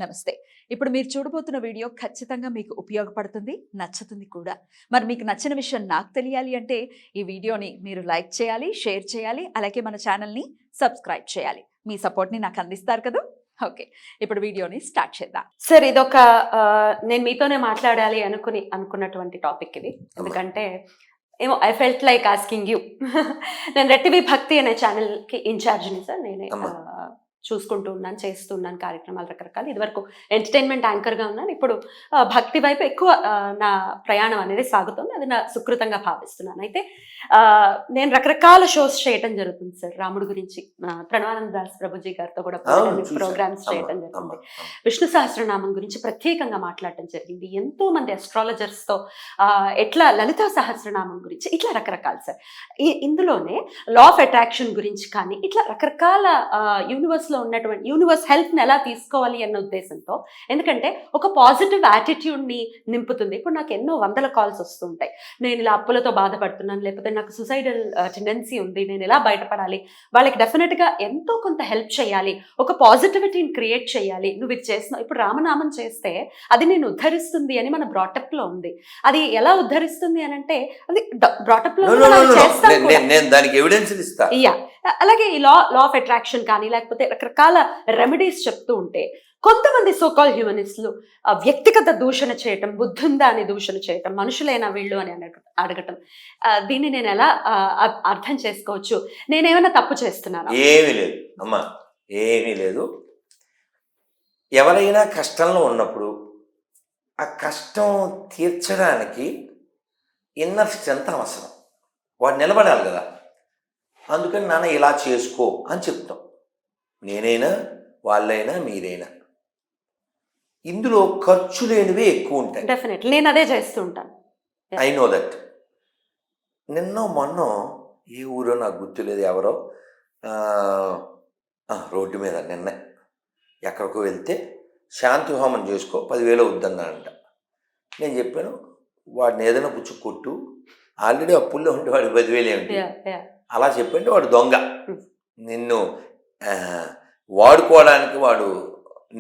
నమస్తే. ఇప్పుడు మీరు చూడబోతున్న వీడియో ఖచ్చితంగా మీకు ఉపయోగపడుతుంది, నచ్చుతుంది కూడా. మరి మీకు నచ్చిన విషయం నాకు తెలియాలి అంటే ఈ వీడియోని మీరు లైక్ చేయాలి, షేర్ చేయాలి, అలాగే మన ఛానల్ని సబ్స్క్రైబ్ చేయాలి. మీ సపోర్ట్ని నాకు అందిస్తారు కదా. ఓకే, ఇప్పుడు వీడియోని స్టార్ట్ చేద్దాం. సార్ ఇదొక నేను మీతోనే మాట్లాడాలి అనుకున్నటువంటి టాపిక్ ఇది. ఎందుకంటే ఏమో I felt like asking you. నేను రెట్టివి భక్తి అనే ఛానల్కి ఇన్ఛార్జ్ని సార్. నేనే చూసుకుంటూ ఉన్నాను, చేస్తూ ఉన్నాను కార్యక్రమాలు రకరకాలు. ఇదివరకు ఎంటర్టైన్మెంట్ యాంకర్గా ఉన్నాను. ఇప్పుడు భక్తి వైపు ఎక్కువ నా ప్రయాణం అనేది సాగుతుంది. అది నా సుకృతంగా భావిస్తున్నాను. అయితే నేను రకరకాల షోస్ చేయటం జరుగుతుంది సార్. రాముడు గురించి ప్రణవానంద దాస్ ప్రభుజీ గారితో కూడా ప్రోగ్రామ్స్ చేయటం జరుగుతుంది. విష్ణు సహస్రనామం గురించి ప్రత్యేకంగా మాట్లాడటం జరిగింది. ఎంతో మంది అస్ట్రాలజర్స్తో ఎట్లా లలితా సహస్రనామం గురించి ఇట్లా రకరకాలు సార్. ఇందులోనే లా ఆఫ్ అట్రాక్షన్ గురించి కానీ ఇట్లా రకరకాల యూనివర్స్ లో ఉన్నటువంటి యూనివర్స్ హెల్ప్ ని ఎలా తీసుకోవాలి అన్న ఉద్దేశంతో, ఎందుకంటే ఒక పాజిటివ్ యాటిట్యూడ్ ని నింపుతుంది. ఇప్పుడు నాకు ఎన్నో వందల కాల్స్ వస్తుంటాయి. నేను ఇలా అప్పులతో బాధపడుతున్నాను, లేకపోతే నాకు సుసైడల్ టెండెన్సీ ఉంది, నేను ఎలా బయటపడాలి, వాళ్ళకి డెఫినెట్ గా ఎంతో కొంత హెల్ప్ చేయాలి, ఒక పాజిటివిటీని క్రియేట్ చేయాలి. నువ్వు ఇది చేస్తున్నావు, ఇప్పుడు రామనామం చేస్తే అది నేను ఉద్ధరిస్తుంది అని మన బ్రాటప్ లో ఉంది. అది ఎలా ఉద్ధరిస్తుంది అని అంటే అది బ్రాటప్ లో చేస్తాను. అలాగే ఈ లా ఆఫ్ అట్రాక్షన్ కానీ లేకపోతే రకరకాల రెమెడీస్ చెప్తూ ఉంటే కొంతమంది సోకాల్ హ్యూమనిస్టులు వ్యక్తిగత దూషణ చేయటం, బుద్ధుందా అని దూషణ చేయటం, మనుషులైనా వీళ్ళు అని అడగటం, దీన్ని నేను ఎలా అర్థం చేసుకోవచ్చు? నేనేమైనా తప్పు చేస్తున్నాను? ఏమీ లేదు అమ్మా, ఏమీ లేదు. ఎవరైనా కష్టంలో ఉన్నప్పుడు ఆ కష్టం తీర్చడానికి ఇన్నర్ స్ట్రెంత్ అవసరం. వాడు నిలబడాలి కదా. అందుకని నాన్న ఇలా చేసుకో అని చెప్తాం. నేనైనా వాళ్ళైనా మీరైనా ఇందులో ఖర్చు లేనివే ఎక్కువ ఉంటాయి. డెఫినెట్లీ నేను అదే చేస్తూ ఉంటాను. I know that. మొన్న ఏ ఊరో నాకు గుర్తులేదు, ఎవరో రోడ్డు మీద నిన్న ఎక్కడికో వెళ్తే శాంతి హోమం చేసుకో 10,000 వద్దన్నాడంట. నేను చెప్పాను, వాడిని ఏదైనా పుచ్చు కొట్టు, ఆల్రెడీ అప్పుల్లో ఉంటే వాడికి 10,000 ఏమిటి అలా చెప్పండి. వాడు దొంగ. నిన్ను వాడుకోవడానికి వాడు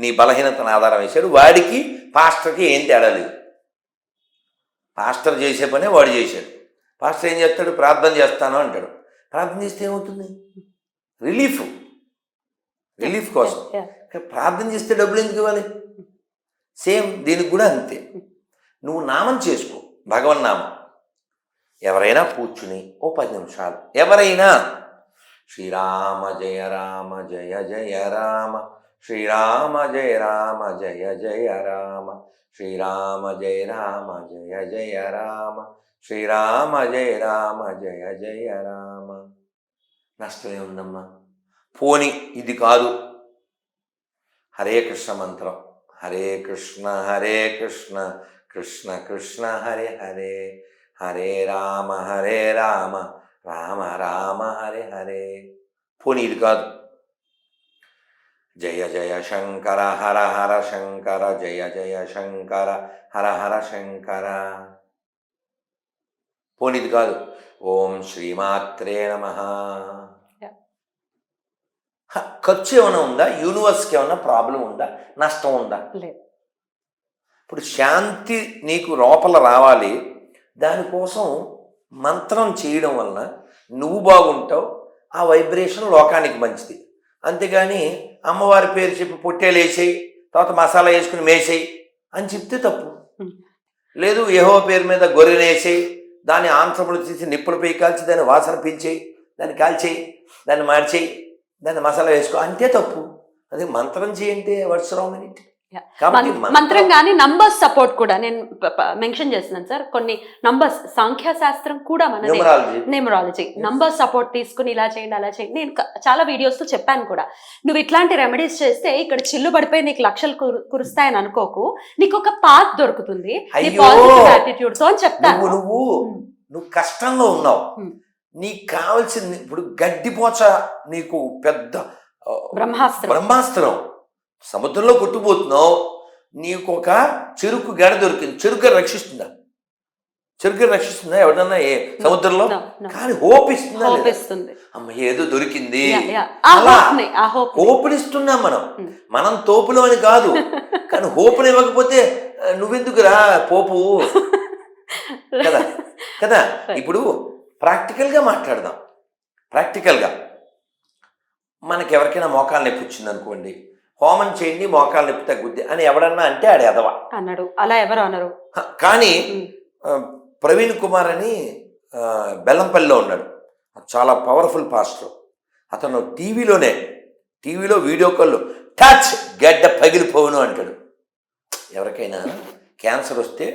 నీ బలహీనతను ఆధారం వేశాడు. వాడికి పాస్టర్కి ఏం తేడా లేదు. పాస్టర్ చేసే పనే వాడు చేశాడు. పాస్టర్ ఏం చేస్తాడు? ప్రార్థన చేస్తాను అంటాడు. ప్రార్థన చేస్తే ఏమవుతుంది? రిలీఫ్ కోసం. ప్రార్థన చేస్తే డబ్బులు ఎందుకు ఇవ్వాలి? సేమ్ దీనికి కూడా అంతే. నువ్వు నామం చేసుకో, భగవన్నామం. ఎవరైనా కూర్చుని ఓ 10 నిమిషాలు ఎవరైనా శ్రీరామ జయ రామ జయ జయ రామ, శ్రీరామ జయ రామ జయ జయ రామ, శ్రీరామ జయ రామ జయ జయ రామ, శ్రీరామ జయ రామ జయ జయ రామ. నష్టమే ఉందమ్మా. పోని ఇది కాదు, హరే కృష్ణ మంత్రం, హరే కృష్ణ కృష్ణ కృష్ణ హరే హరే, హరే రామ రామ రామ హరే హరే. పోనీ ఇది కాదు, జయ జయ శంకర హర హర శంకర, జయ జయ శంకర హర హర శంకర. పోనీ ఇది కాదు, ఓం శ్రీమాత్రే నమః. ఖర్చు ఏమైనా ఉందా? యూనివర్స్కి ఏమైనా ప్రాబ్లం ఉందా? నష్టం ఉందా? ఇప్పుడు శాంతి నీకు లోపల రావాలి. దానికోసం మంత్రం చేయడం వలన నువ్వు బాగుంటావు, ఆ వైబ్రేషన్ లోకానికి మంచిది. అంతేగాని అమ్మవారి పేరు చెప్పి పొట్టేలు వేసేయి, తర్వాత మసాలా వేసుకుని మేసేయి అని చెప్తే తప్పు. లేదు, యెహోవా పేరు మీద గొర్రెను వేసేయి, దాన్ని ఆంధ్రములు తీసి నిప్పులపై కాల్చి దాన్ని వాసన పీల్చేయి, దాన్ని కాల్చేయి, దాన్ని మార్చేయి, దాన్ని మసాలా వేసుకో అంటే తప్పు. అది మంత్రం చేయంటే వాట్స్ రాంగ్ ఇన్ ఇట్? మంత్రం కానీ నంబర్స్ సపోర్ట్ కూడా నేను మెన్షన్ చేస్తున్నాను సార్. కొన్ని నంబర్స్, సాంఖ్యశాస్త్రం కూడా మనది, న్యూమరాలజీ, నంబర్ సపోర్ట్ తీసుకుని ఇలా చేయండి అలా చేయండి. నేను చాలా వీడియోస్ లో చెప్పాను కూడా. నువ్వు ఇట్లాంటి రెమెడీస్ చేస్తే ఇక్కడ చిల్లు పడిపోయి నీకు లక్షలు కురుస్తాయని అనుకోకు, నీకు ఒక పాత్ దొరుకుతుంది పాజిటివ్ యాటిట్యూడ్ తో అని చెప్తాను. నువ్వు కష్టంలో ఉన్నావు, నీకు కావాల్సింది ఇప్పుడు గడ్డిపోచ, నీకు పెద్ద బ్రహ్మాస్త్రం, సముద్రంలో కొట్టుపోతున్నావు, నీకు ఒక చెరుకు గడ దొరికింది, చెరుకు రక్షిస్తుందా? చెరుకు రక్షిస్తుందా ఎవడన్నా సముద్రంలో? No, no. కానీ హోప్ ఇస్తుందా హోప్ లేదా? ఇస్తుంది. అమ్మ ఏదో దొరికింది ఆ అలా హోప్ హోపునిస్తున్నాం మనం తోపులో అని కాదు. కానీ హోపుని ఇవ్వకపోతే నువ్వెందుకురా పోపు కదా కదా. ఇప్పుడు ప్రాక్టికల్గా మాట్లాడదాం. ప్రాక్టికల్గా మనకి ఎవరికైనా మోకాలు నొప్పి వచ్చింది అనుకోండి, హోమం చేయండి మోకాలు నొప్పి తగ్గుద్ది అని ఎవడన్నా అంటే ఆడు ఎదవా అన్నాడు. అలా ఎవరు అనరు. కానీ ప్రవీణ్ కుమార్ అని బెల్లంపల్లిలో ఉన్నాడు, చాలా పవర్ఫుల్ పాస్టర్. అతను టీవీలో వీడియో కాల్లో టచ్ గడ్డ పగిలిపోవును అంటాడు. ఎవరికైనా క్యాన్సర్ వస్తే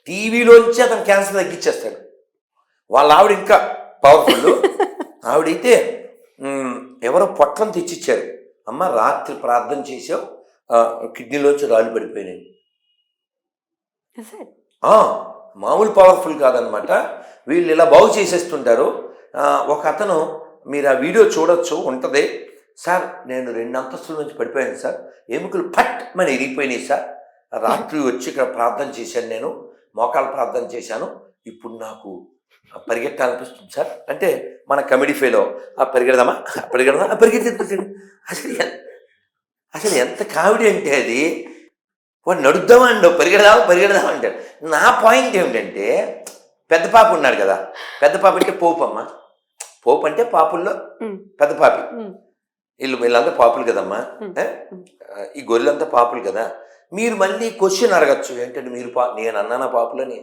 టీవీలోంచి అతను క్యాన్సర్ తగ్గించేస్తాడు. వాళ్ళ ఆవిడ ఇంకా పవర్ఫుల్. ఆవిడైతే ఎవరో పొట్లం తెచ్చిచ్చారు, అమ్మ రాత్రి ప్రార్థన చేసావు కిడ్నీలోంచి రాళ్ళు పడిపోయినాయి. మామూలు పవర్ఫుల్ కాదనమాట. వీళ్ళు ఇలా బాగు చేసేస్తుంటారు. ఒక అతను, మీరు ఆ వీడియో చూడొచ్చు, ఉంటుంది. సార్ నేను 2 అంతస్తుల నుంచి పడిపోయాను సార్, ఎముకలు పట్ మని ఇరిగిపోయినాయి సార్, రాత్రి వచ్చి ఇక్కడ ప్రార్థన చేశాను, నేను మోకాలు ప్రార్థన చేశాను, ఇప్పుడు నాకు పరిగెట్టాలనిపిస్తుంది సార్ అంటే మన కమెడీ ఫేలో పరిగెడదామా పరిగెత్తి అసలు ఎంత కామెడీ అంటే అది. వాడు నడుద్దామా అండి పరిగెడదామా అంటాడు. నా పాయింట్ ఏమిటంటే, పెద్ద పాప ఉన్నాడు కదా, పెద్ద పాప అంటే పోపు అమ్మ, పోపు అంటే పాపుల్లో పెద్ద పాపి. వీళ్ళంతా పాపులు కదమ్మా, ఈ గొర్రెలంతా పాపులు కదా. మీరు మళ్ళీ క్వశ్చన్ అడగచ్చు, ఏంటంటే మీరు నేను అన్నానా పాపులని?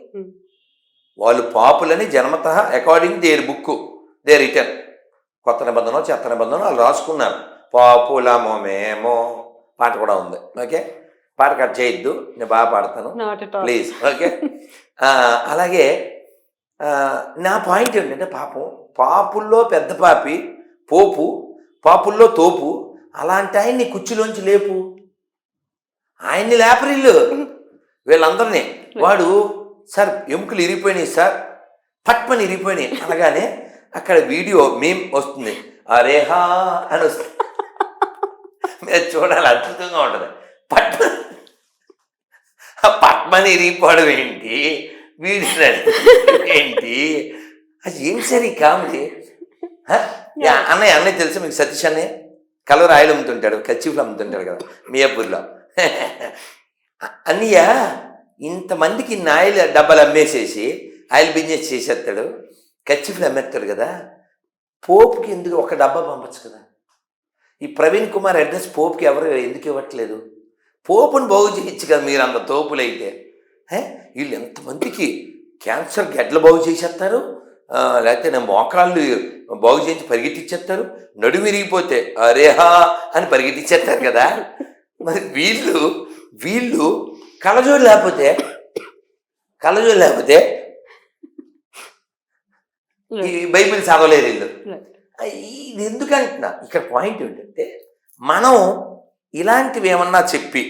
వాళ్ళు పాపులని జన్మత according their book they return. కొత్త నిబంధన చెత్త నిబంధన వాళ్ళు రాసుకున్నారు. పాపులమో మేమో పాట కూడా ఉంది. ఓకే, పాట కట్ చేయొద్దు, నేను బాగా పాడతాను ప్లీజ్. ఓకే, అలాగే నా పాయింట్ ఏంటంటే, పాపుల్లో పెద్ద పాపి పోపు, పాపుల్లో తోపు. అలాంటి ఆయన్ని కుర్చీలోంచి లేపు, ఆయన్ని లేపరిల్లు వీళ్ళందరినీ. వాడు సార్ ఎముకలు ఇరిగిపోయినాయి సార్, పట్మని ఇరిగిపోయినాయి అనగానే అక్కడ వీడియో మేం వస్తుంది, అరేహా అని వస్తుంది. మీరు చూడాలి, అద్భుతంగా ఉంటుంది. పట్మని ఇరిగిపోవడం ఏంటి, వీడియో ఏంటి, అది ఏం సరే కామెడీ. అన్నయ్య తెలుసు మీకు, సతీష్ అన్నయ్య కలర్ ఆయిల్ అమ్ముతుంటాడు, కచ్చిఫ్లు అమ్ముతుంటాడు కదా మియాపూర్లో. అన్నయ్య ఇంతమందికి ఇన్ని ఆయిల్ డబ్బాలు అమ్మేసేసి ఆయిల్ బిజినెస్ చేసేస్తాడు, కచ్చిఫ్లు అమ్మేస్తాడు కదా, పోపుకి ఎందుకు ఒక డబ్బా పంపచ్చు కదా. ఈ ప్రవీణ్ కుమార్ అడ్రస్ పోపుకి ఎవరు ఎందుకు ఇవ్వట్లేదు? పోపుని బాగు చేయొచ్చు కదా మీరు, అంత తోపులైతే. వీళ్ళు ఎంతమందికి క్యాన్సర్ గడ్డలు బాగు చేసేస్తారు, లేకపోతే నా మోకాళ్ళు బాగు చేయించి పరిగెట్టించేస్తారు, నడుము విరిగిపోతే అరేహా అని పరిగెట్టించేస్తారు కదా. మరి వీళ్ళు కళ్ళజోడు లేకపోతే ఈ బైబిల్ చదవలేరు వీళ్ళు. ఇది ఎందుకంటున్నా, ఇక్కడ పాయింట్ ఏంటంటే, మనం ఇలాంటివి ఏమన్నా చెప్పి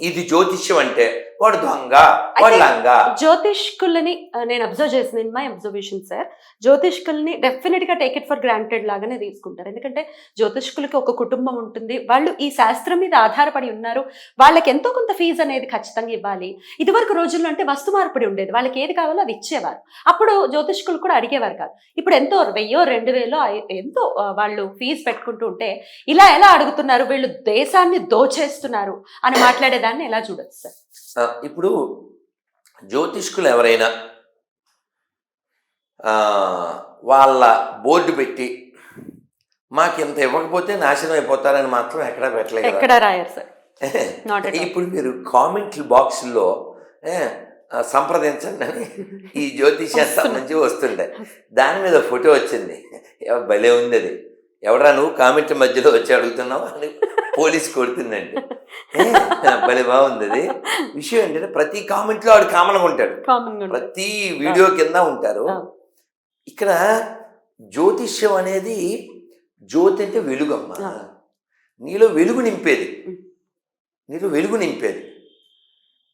ఇది జ్యోతిష్యం అంటే వాడు దొంగ, వాడు లంగ. జ్యోతిష్కులని నేను అబ్జర్వ్ చేసిన, ఇన్ మై అబ్జర్వేషన్ సార్, జ్యోతిష్కుల్ని డెఫినెట్ గా టేక్ ఇట్ ఫర్ గ్రాంటెడ్ లాగానే తీసుకుంటారు. ఎందుకంటే జ్యోతిష్కులకి ఒక కుటుంబం ఉంటుంది, వాళ్ళు ఈ శాస్త్రం మీద ఆధారపడి ఉన్నారు, వాళ్ళకి ఎంతో కొంత ఫీజు అనేది ఖచ్చితంగా ఇవ్వాలి. ఇదివరకు రోజుల్లో అంటే వస్తు మార్పిడి ఉండేది, వాళ్ళకి ఏది కావాలో అది ఇచ్చేవారు. అప్పుడు జ్యోతిష్కులు కూడా అడిగేవారు కాదు. ఇప్పుడు ఎంతో 1000 2000 ఎంతో వాళ్ళు ఫీజు పెట్టుకుంటూ ఉంటే, ఇలా ఎలా అడుగుతున్నారు, వీళ్ళు దేశాన్ని దోచేస్తున్నారు అని మాట్లాడేదాన్ని ఎలా చూడొచ్చు సార్? ఇప్పుడు జ్యోతిష్కులు ఎవరైనా వాళ్ళ బోర్డు పెట్టి మాకు ఇంత ఇవ్వకపోతే నాశనం అయిపోతారని మాత్రం ఎక్కడా పెట్టలేదు, ఎక్కడా రాయరు సార్. ఇప్పుడు మీరు కామెంట్ల బాక్సుల్లో సంప్రదించండి అని ఈ జ్యోతిష్యానికి సంబంధించి వస్తుండే, దాని మీద ఫోటో వచ్చింది, భలే ఉంది అది. ఎవడరా నువ్వు కామెంట్ మధ్యలో వచ్చి అడుగుతున్నావు అని పోలీస్ కొడుతుందండి. భలే బాగుంది అది. విషయం ఏంటంటే, ప్రతి కామెంట్లో వాడు కామన్గా ఉంటాడు, ప్రతి వీడియో కింద ఉంటారు. ఇక్కడ జ్యోతిష్యం అనేది, జ్యోతి అంటే వెలుగమ్మ, నీలో వెలుగు నింపేది.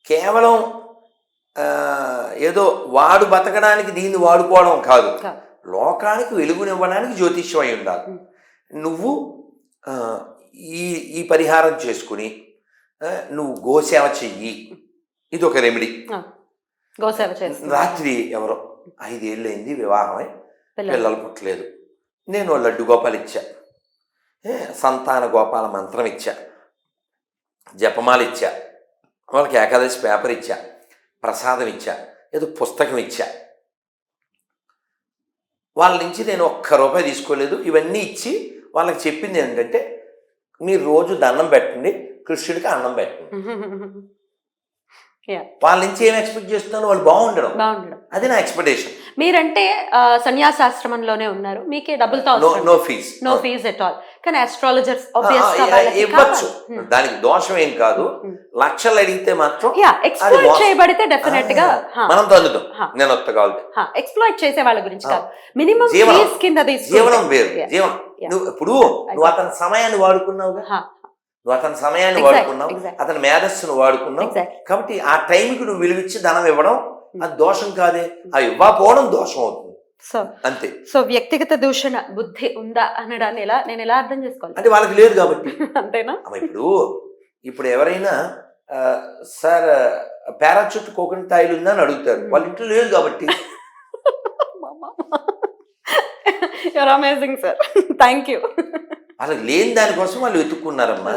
కేవలం ఏదో వాడు బతకడానికి దీన్ని వాడుకోవడం కాదు, లోకానికి వెలుగునివ్వడానికి జ్యోతిష్యం అయి ఉండాలి. నువ్వు ఈ పరిహారం చేసుకుని నువ్వు గోసేవ చెయ్యి, ఇది ఒక రెమెడీ. గోసేవ చేస్తున్నారు. రాత్రి ఎవరో 5 ఏళ్ళు అయింది వివాహమై, పిల్లలు. పిల్లలు పుట్టలేదు. నేను లడ్డు గోపాలు ఇచ్చా, సంతాన గోపాల మంత్రం ఇచ్చా, జపమాల ఇచ్చా, వాళ్ళకి ఏకాదశి పేపర్ ఇచ్చా, ప్రసాదం ఇచ్చా, ఏదో పుస్తకం ఇచ్చా. వాళ్ళ నుంచి నేను ₹1 తీసుకోలేదు. ఇవన్నీ ఇచ్చి వాళ్ళకి చెప్పింది ఏంటంటే, మీరు రోజు దండం పెట్టండి, కృష్ణుడికి అన్నం పెట్టండి. వాళ్ళ నుంచి ఏం ఎక్స్పెక్ట్ చేస్తున్నాను, వాళ్ళు బాగుండడం, అది నా ఎక్స్పెక్టేషన్. మీరంటే సన్యాసాశ్రమంలోనే ఉన్నారు, మీకే డబ్బులతో no fees, no fees at all. కానీ ఆస్ట్రాలజర్స్ ఇవ్వచ్చు, దానికి దోషం ఏం కాదు. లక్షలు అడిగితే మాత్రం ఎక్స్ప్లాయిట్ చేయబడితే డెఫినెట్ గా మనం తందుతాం. నేను వస్తగలదు ఎక్స్ప్లాయిట్ చేసే వాళ్ళ గురించి కాదు, మినిమం ఫీజ్ కింద జీవనం వేరు. జీవనం ఇప్పుడు నువ్వు అతని సమయాన్ని వాడుకున్నావుగా, నువ్వు అతని సమయాన్ని వాడుకున్నావు, అతని మేధస్సును వాడుకున్నావు. కాబట్టి ఆ టైంకి నువ్వు విలువిచ్చి ధనం ఇవ్వడం అది దోషం కాదే, ఆ ఇవ్వకపోవడం దోషం అవుతుంది. సో అంతే. సో వ్యక్తిగత దూషణ బుద్ధి ఉందా అనడాన్ని నేను ఎలా అర్థం చేసుకోవాలి? అంటే వాళ్ళకి లేదు కాబట్టి. అంతేనా? ఇప్పుడు ఎవరైనా సార్ పారాచూట్ కోకోనట్ ఆయిల్ ఉందా అని అడుగుతారు, వాళ్ళ ఇంట్లో లేదు కాబట్టి. You're amazing sir, thank you. వాళ్ళకి లేని దానికోసం వాళ్ళు వెతుక్కున్నారమ్మా,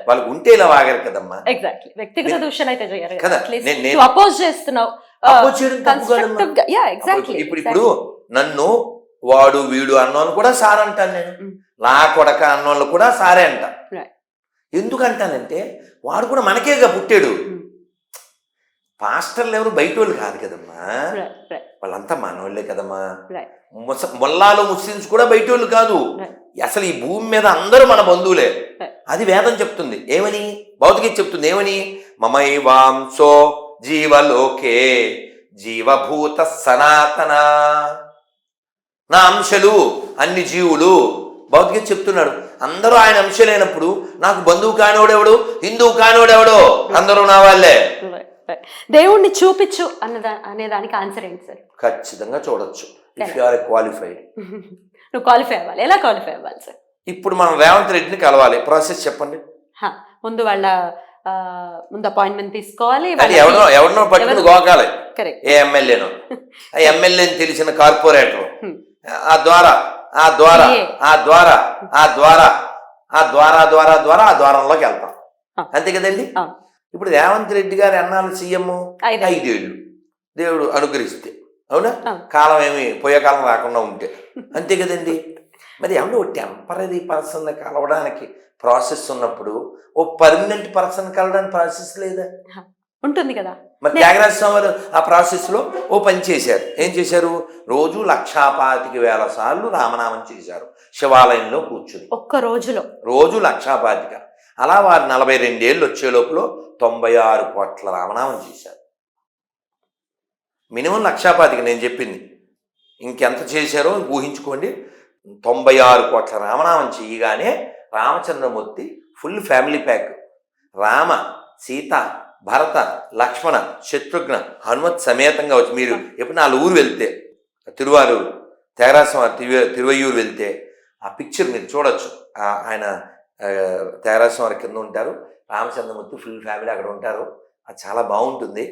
వాళ్ళకి ఉంటే ఇలా వాగారు కదమ్మా. ఎగ్జాక్ట్లీ, వ్యక్తిగత దూషణ అయితే చేయరు కదా. అపోజ్ చేస్తున్నావు. ఇప్పుడు నన్ను వాడు వీడు అన్నోళ్ళు కూడా సార్ అంటాను, నేను నా కొడక అన్నోళ్ళు కూడా సారే అంట. ఎందుకంటానంటే వాడు కూడా మనకేగా పుట్టాడు. పాస్టర్లు ఎవరు బయట వాళ్ళు కాదు కదమ్మా, వాళ్ళంతా మనోళ్ళే కదమ్మా. మొల్లాలు ముస్లిమ్స్ కూడా బయట వాళ్ళు కాదు. అసలు ఈ భూమి మీద అందరూ మన బంధువులే. అది వేదం చెప్తుంది. ఏమని? భౌతికత చెప్తుంది. ఏమని? మమైవాంసో జీవలోకే జీవభూత సనాతన, నా అంశలు అన్ని జీవులు. భౌతికత చెప్తున్నాడు. అందరూ ఆయన అంశలైనప్పుడు నాకు బంధువు కానివాడెవడు, హిందువు కానివాడెవడో, అందరూ నా వాళ్ళే. దేవుణ్ణి చూపించు అనే దానికి ఆన్సర్ ఏంటి సార్? ఖచ్చితంగా చూడొచ్చు, ఇఫ్ యు ఆర్ క్వాలిఫైడ్. నువ్వు క్వాలిఫై అవ్వాలి. ఎలా క్వాలిఫై అవ్వాలి సార్? ఇప్పుడు మనం రేవంత్ రెడ్డిని కలవాలి, ప్రాసెస్ చెప్పండి. ముందు ముందు అపాయింట్మెంట్ తీసుకోవాలి, ఎవరినో పట్టుకుని గోకాలి. ఏ ఎమ్మెల్యేనో, ఆ ఎమ్మెల్యేని తెలిసిన కార్పొరేటర్, ఆ ద్వారా ఆ ద్వారా ఆ ద్వారా ఆ ద్వారా ఆ ద్వారా ద్వారా ద్వారా ఆ ద్వారంలోకి వెళ్తాం. అంతే కదండి. ఇప్పుడు రేవంత్ రెడ్డి గారు ఎన్నాళ్ళు సీఎం? 5 ఏళ్ళు, దేవుడు అనుగ్రహిస్తే. అవునా? కాలం ఏమి పోయే కాలం రాకుండా ఉంటే. అంతే కదండి. మరి ఏమన్నా ఓ టెంపరీ పర్సన్ కలవడానికి ప్రాసెస్ ఉన్నప్పుడు ఓ పర్మనెంట్ పర్సన్ కలవడానికి ప్రాసెస్ లేదా? ఉంటుంది కదా. మరి త్యాగరాజ స్వామి వారు ఆ ప్రాసెస్ లో ఓ పని చేశారు. ఏం చేశారు? రోజు 1,25,000 సార్లు రామనామం చేశారు శివాలయంలో కూర్చుని. ఒక్క రోజులో రోజు 1,25,000. అలా వారు 42 ఏళ్ళు వచ్చే లోపల 96 కోట్ల రామనామం చేశారు. మినిమం 1,25,000 నేను చెప్పింది. ఇంకెంత చేశారో ఊహించుకోండి. 96 కోట్ల రామనామం చేయగానే Ramachandramurthy full family pack, Rama, Sita, Bharata, Lakshmana, Shatrughna, Hanumat సమేతంగా వచ్చి, మీరు ఎప్పుడు 4 ఊరు వెళ్తే, తిరువారూరు, త్యాగరాజస్వామి తిరువయ్యూరు వెళ్తే ఆ పిక్చర్ మీరు చూడొచ్చు. ఆయన త్యాగరాజస్వామి కింద ఉంటారు, రామచంద్రమూర్తి ఫుల్ ఫ్యామిలీ అక్కడ ఉంటారు. అది చాలా బాగుంటుంది.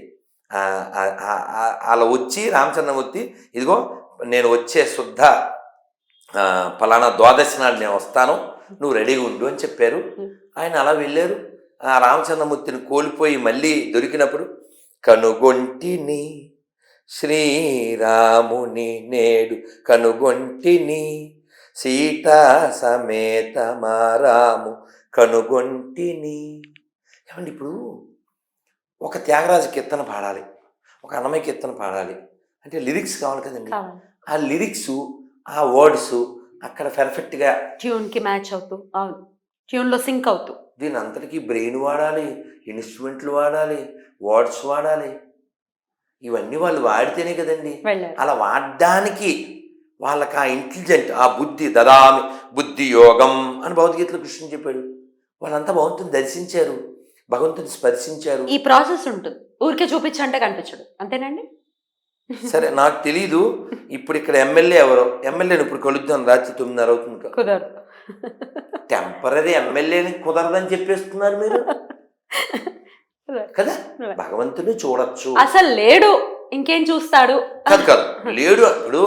అలా వచ్చి రామచంద్రమూర్తి, ఇదిగో నేను వచ్చే శుద్ధ ఫలానా ద్వాదశి నాడు నేను వస్తాను, నువ్వు రెడీగా ఉండు అని చెప్పారు. ఆయన అలా వెళ్ళారు. ఆ రామచంద్రమూర్తిని కోల్పోయి మళ్ళీ దొరికినప్పుడు, కనుగొంటిని శ్రీరాముని నేడు కనుగొంటిని, సీతా సమేత మారాము కనుగొంటిని. ఏమండి, ఇప్పుడు ఒక త్యాగరాజు కీర్తన పాడాలి, ఒక అన్నమయ్య కీర్తన పాడాలి అంటే లిరిక్స్ కావాలి కదండి. ఆ లిరిక్స్, ఆ వర్డ్స్ అక్కడ పర్ఫెక్ట్గా ట్యూన్కి మ్యాచ్ అవుతూ, ట్యూన్లో సింక్ అవుతూ, దీని అంతటికీ బ్రెయిన్ వాడాలి, ఇన్స్ట్రుమెంట్లు వాడాలి, వర్డ్స్ వాడాలి. ఇవన్నీ వాళ్ళు వాడితేనే కదండి. అలా వాడడానికి వాళ్ళకి ఆ ఇంటెలిజెంట్, ఆ బుద్ధి, దదామి బుద్ధి యోగం అని భగవద్గీతలో కృష్ణుడు చెప్పాడు. వాళ్ళంతా భగవంతుని దర్శించారు, భగవంతుని స్పర్శించారు. ఈ ప్రాసెస్ ఉంటుంది. ఊరికే చూపించంటే కనిపించడు. అంతేనండి. సరే, నాకు తెలీదు. ఇప్పుడు ఇక్కడ ఎమ్మెల్యే ఎవరో, ఎమ్మెల్యేని ఇప్పుడు కలుద్దాం రాత్రి 9:30 అవుతుంది. కుదరదు. టెంపరీ ఎమ్మెల్యేని కుదరదని చెప్పేస్తున్నారు మీరు కదా. భగవంతుని చూడొచ్చు. అసలు లేడు ఇంకేం చూస్తాడు. కాదు కాదు లేడు. ఇప్పుడు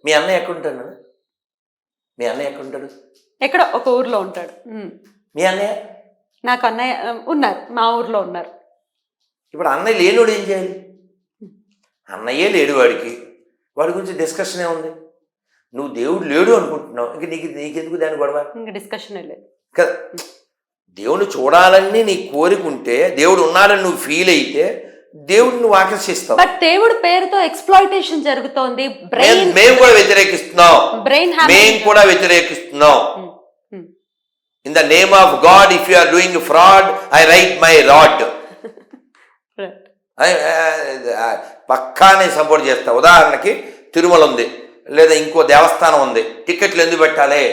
మీ అన్నయ్య ఎక్కడుంటాడు? మీ అన్నయ్య ఎక్కడుంటాడు? ఎక్కడో ఒక ఊర్లో ఉంటాడు. మీ అన్నయ్య? నాకు అన్నయ్య ఉన్నారు, మా ఊర్లో ఉన్నారు. ఇప్పుడు అన్నయ్య లేనివాడు ఏం చేయాలి? అన్నయ్యే లేడు వాడికి, వాడి గురించి డిస్కషన్ ఏముంది? నువ్వు దేవుడు లేడు అనుకుంటున్నావు, ఇంక నీకెందుకు దాని గొడవ? ఇంకా డిస్కషన్ లేదు కదా. దేవుని చూడాలని నీ కోరిక ఉంటే, దేవుడు ఉన్నాడని నువ్వు ఫీల్ అయితే దేవుడిని నువ్వు ఆకర్షిస్తావు. బట్ దేవుడి పేరుతో ఎక్స్‌ప్లాయిటేషన్ జరుగుతోంది. మేము కూడా వ్యతిరేకిస్తున్నాం. మేము కూడా వ్యతిరేకిస్తున్నాం. In the name of God if you are doing fraud I write my rod. పక్కానే సపోర్ట్ చేస్తా. ఉదాహరణకి తిరుమల ఉంది, లేదా ఇంకో దేవస్థానం ఉంది, టికెట్లు ఎందుకు పెట్టాలి?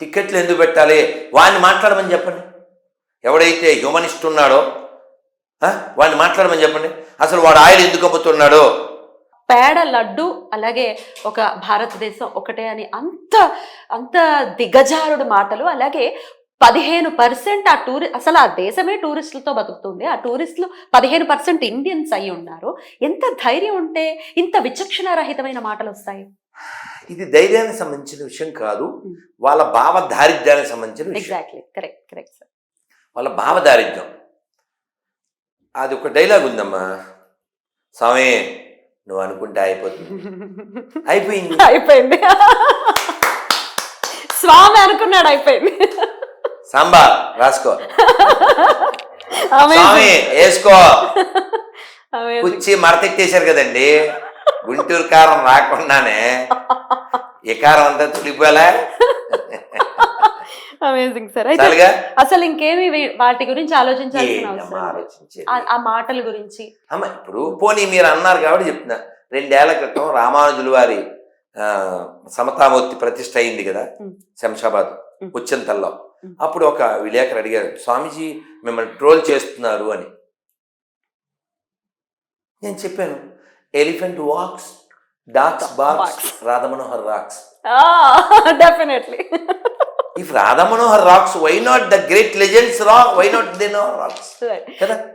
టికెట్లు ఎందుకు పెట్టాలి? వాడిని మాట్లాడమని చెప్పండి. ఎవడైతే హ్యూమనిస్ట్ ఉన్నాడో వాడిని మాట్లాడమని చెప్పండి. అసలు వాడు ఆయిల్ ఎందుకు అమ్ముతున్నాడో. పేడ లడ్డు అలాగే ఒక భారతదేశం ఒకటే అని అంత అంత దిగజారుడు మాటలు. అలాగే 15% అసలు ఆ దేశమే టూరిస్టులతో బతుకుతుంది. ఆ టూరిస్టులు 15% ఇండియన్స్ అయి ఉన్నారు. ఎంత ధైర్యం ఉంటే ఇంత విచక్షణారహితమైన మాటలు వస్తాయి? ఇది ధైర్యానికి సంబంధించిన విషయం కాదు, వాళ్ళ భావ దారిద్ర్యానికి సంబంధించిన విషయం. Exactly, correct correct sir. వాళ్ళ భావ దారిద్ర్యం. అది ఒక డైలాగ్ ఉందమ్మా, స్వామి నువ్వు అనుకుంటే అయిపోతుంది. అయిపోయింది. స్వామి అనుకున్నాడు, అయిపోయింది. సాంబార్ రాసుకో, స్వామి వేసుకో. కుచ్చి మరతెట్టేశారు కదండి, గుంటూరు కారం రాకుండానే ఏ కారం అంతా తులిపోలే. Amazing sir. అసలు ఇంకేమి వాటి గురించి ఆలోచించాల్సిన అవసరం, ఆ మాటల గురించి. అమ్మ ఇప్పుడు పోనీ మీరు అన్నారు కాబట్టి చెప్తున్నా. 2 ఏళ్ల క్రితం రామానుజుల వారి సమతామూర్తి ప్రతిష్ఠ అయింది కదా శంషాబాద్ ఉచ్చింతల్లో. అప్పుడు ఒక విలేకరు అడిగారు, స్వామీజీ మిమ్మల్ని ట్రోల్ చేస్తున్నారు అని. నేను చెప్పాను, elephant walks, dogs barks, Radha Manohar rocks. Definitely. If Radha Manohar rocks, why not the great legends rock? Why not they know rocks? Right. కదా.